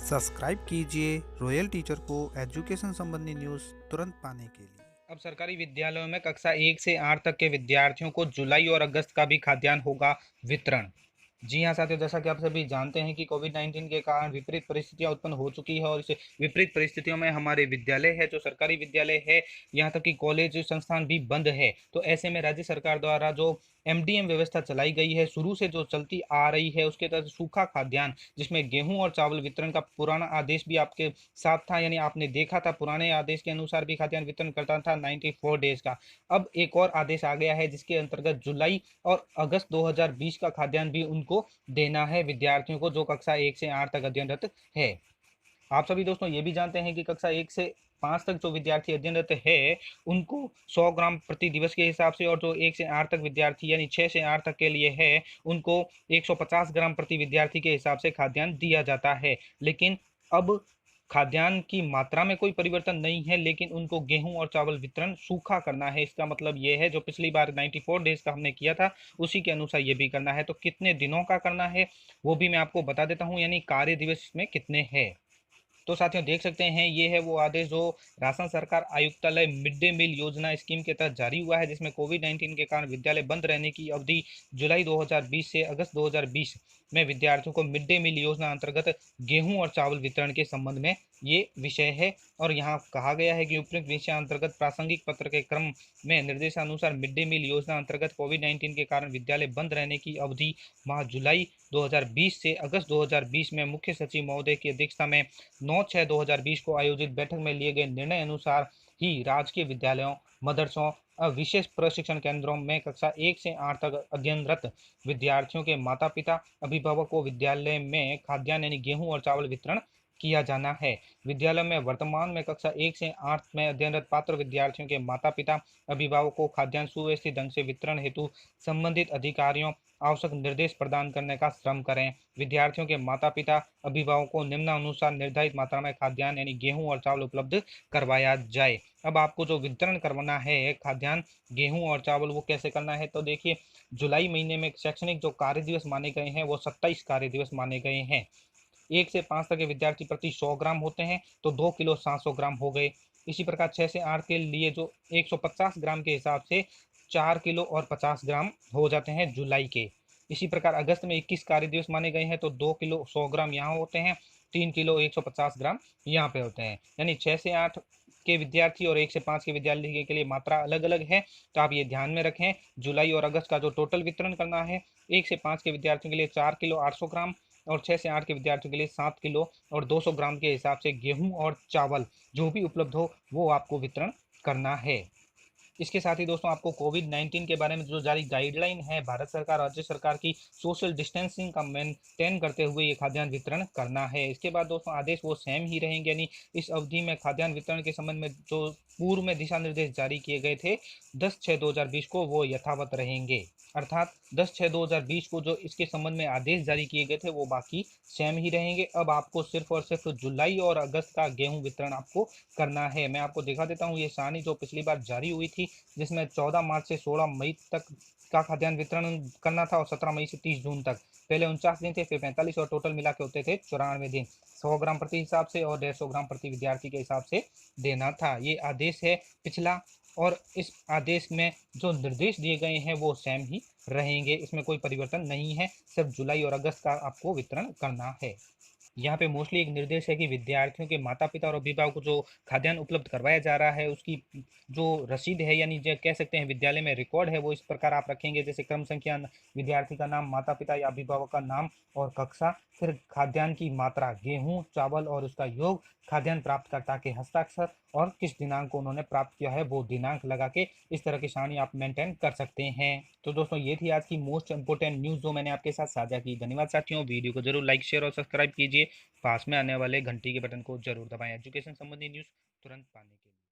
Subscribe कीजिए royal teacher को education संबंधी न्यूज़ तुरंत पाने के लिए। अब सरकारी विद्यालयों में कक्षा 1 से 8 तक के विद्यार्थियों को जुलाई और अगस्त का भी खाद्यान्न होगा वितरण। जी हाँ साथियों, जैसा कि आप सभी जानते हैं कि कोविड-19 के कारण विपरीत परिस्थितियां उत्पन्न हो चुकी है और इस विपरीत परिस्थितियों में हमारे विद्यालय है, जो सरकारी विद्यालय है, यहाँ तक कि कॉलेज संस्थान भी बंद है। तो ऐसे में राज्य सरकार द्वारा जो एमडीएम व्यवस्था चलाई गई है, शुरू से जो चलती आ रही है, उसके तहत सूखा खाद्यान्न, जिसमें गेहूं और चावल वितरण का पुराना आदेश भी आपके साथ था, यानी आपने देखा था, पुराने आदेश के अनुसार भी खाद्यान्न वितरण करता था 94 डेज का। अब एक और आदेश आ गया है, जिसके अंतर्गत जुलाई और अगस्त 2020 का खाद्यान्न भी उनको देना है विद्यार्थियों को, जो कक्षा 1 से 8 तक अध्ययनरत है। आप सभी दोस्तों ये भी जानते हैं कि कक्षा 1 से 5 तक जो विद्यार्थी अध्ययनरत है, उनको 100 ग्राम प्रति दिवस के हिसाब से, और जो 1 से 8 तक विद्यार्थी यानी 6 से 8 तक के लिए है, उनको 150 ग्राम प्रति विद्यार्थी के हिसाब से खाद्यान्न दिया जाता है। लेकिन अब खाद्यान्न की मात्रा में कोई परिवर्तन नहीं है, लेकिन उनको गेहूं और चावल वितरण सूखा करना है। इसका मतलब ये है, जो पिछली बार 94 डेज का हमने किया था, उसी के अनुसार ये भी करना है। तो कितने दिनों का करना है वो भी मैं आपको बता देता हूँ, यानी कार्य दिवस इसमें कितने हैं। तो साथियों देख सकते हैं, ये है वो आदेश जो राशन सरकार आयुक्तालय मिड डे मील योजना स्कीम के तहत जारी हुआ है, जिसमें कोविड-19 के कारण विद्यालय बंद रहने की अवधि जुलाई 2020 से अगस्त 2020 में विद्यार्थियों को मिड डे मील योजना अंतर्गत गेहूं और चावल वितरण के संबंध में ये विषय है। और यहाँ कहा गया है कि उपयुक्त विषय अंतर्गत प्रासंगिक पत्र के क्रम में निर्देशानुसार मिड डे मील योजना अंतर्गत कोविड-19 के कारण विद्यालय बंद रहने की अवधि माह जुलाई 2020 से अगस्त 2020 में मुख्य सचिव महोदय की अध्यक्षता में 9/6/2020 को आयोजित बैठक में लिए गए निर्णय अनुसार ही राजकीय विद्यालयों, मदरसों और विशेष प्रशिक्षण केंद्रों में कक्षा 1 से 8 तक अध्ययनरत विद्यार्थियों के माता पिता अभिभावक को विद्यालय में खाद्यान्न यानी गेहूं और चावल वितरण किया जाना है। विद्यालय में वर्तमान में कक्षा 1 से 8 में अध्ययनरत पात्र विद्यार्थियों के माता पिता अभिभावकों को खाद्यान्न सुव्यवस्थित ढंग से वितरण हेतु संबंधित अधिकारियों आवश्यक निर्देश प्रदान करने का श्रम करें। विद्यार्थियों के माता पिता अभिभावकों को निम्नानुसार निर्धारित मात्रा में खाद्यान्न यानी गेहूं और चावल उपलब्ध करवाया जाए। अब आपको जो वितरण करवाना है खाद्यान्न गेहूं और चावल, वो कैसे करना है, तो देखिए, जुलाई महीने में शैक्षणिक जो कार्य दिवस माने गए हैं वो 27 कार्य दिवस माने गए हैं। 1 से 5 तक के विद्यार्थी प्रति 100 ग्राम होते हैं, तो 2 किलो 700 ग्राम हो गए। इसी प्रकार 6 से 8 के लिए जो 150 ग्राम के हिसाब से 4 किलो और 50 ग्राम हो जाते हैं जुलाई के। इसी प्रकार अगस्त में 21 कार्य दिवस माने गए हैं, तो 2 किलो 100 ग्राम यहाँ होते हैं, 3 किलो 150 ग्राम यहाँ पे होते हैं। यानी 6 से 8 के विद्यार्थी और 1 से 5 के विद्यार्थी के लिए मात्रा अलग अलग है, तो आप ये ध्यान में रखें। जुलाई और अगस्त का जो टोटल वितरण करना है, 1 से 5 के विद्यार्थियों के लिए 4 किलो 800 ग्राम और 6 से 8 के विद्यार्थियों के लिए 7 किलो और 200 ग्राम के हिसाब से गेहूं और चावल जो भी उपलब्ध हो वो आपको वितरण करना है। इसके साथ ही दोस्तों, आपको कोविड-19 के बारे में जो जारी गाइडलाइन है भारत सरकार राज्य सरकार की, सोशल डिस्टेंसिंग का मेंटेन करते हुए ये खाद्यान्न वितरण करना है। इसके बाद दोस्तों आदेश वो सेम ही रहेंगे, यानी इस अवधि में खाद्यान्न वितरण के संबंध में जो पूर्व में दिशा निर्देश जारी किए गए थे 10/6/2020 को, वो यथावत रहेंगे। अर्थात 10/6/2020 को जो इसके संबंध में आदेश जारी किए गए थे वो बाकी सेम ही रहेंगे। अब आपको सिर्फ और सिर्फ जुलाई और अगस्त का गेहूं वितरण आपको करना है। मैं आपको दिखा देता हूँ ये सारणी जो पिछली बार जारी हुई थी, जिसमें 14 मार्च से 16 मई तक का खाद्यान्न वितरण करना था और 17 मई से 30 जून तक। पहले 49 दिन थे, फिर 45, और टोटल मिला के होते थे 94 दिन। 100 ग्राम प्रति हिसाब से और 150 ग्राम प्रति विद्यार्थी के हिसाब से देना था। ये आदेश है पिछला, और इस आदेश में जो निर्देश दिए गए हैं वो सेम ही रहेंगे, इसमें कोई परिवर्तन नहीं है। सिर्फ जुलाई और अगस्त का आपको वितरण करना है। यहाँ पे मोस्टली एक निर्देश है कि विद्यार्थियों के माता पिता और अभिभावक को जो खाद्यान्न उपलब्ध करवाया जा रहा है उसकी जो रसीद है, यानी जो कह सकते हैं विद्यालय में रिकॉर्ड है, वो इस प्रकार आप रखेंगे, जैसे क्रम संख्या, विद्यार्थी का नाम, माता पिता या अभिभावक का नाम और कक्षा, फिर खाद्यान्न की मात्रा, गेहूं चावल और उसका योग, खाद्यान्न प्राप्तकर्ता के हस्ताक्षर और किस दिनांक को उन्होंने प्राप्त किया है वो दिनांक लगा के इस तरह की सारणी आप मेंटेन कर सकते हैं। तो दोस्तों ये थी आज की मोस्ट इंपोर्टेंट न्यूज़ जो मैंने आपके साथ साझा की। धन्यवाद साथियों, वीडियो को जरूर लाइक शेयर और सब्सक्राइब कीजिए। पास में आने वाले घंटी के बटन को जरूर दबाएं एजुकेशन संबंधी न्यूज़ तुरंत पाने के लिए।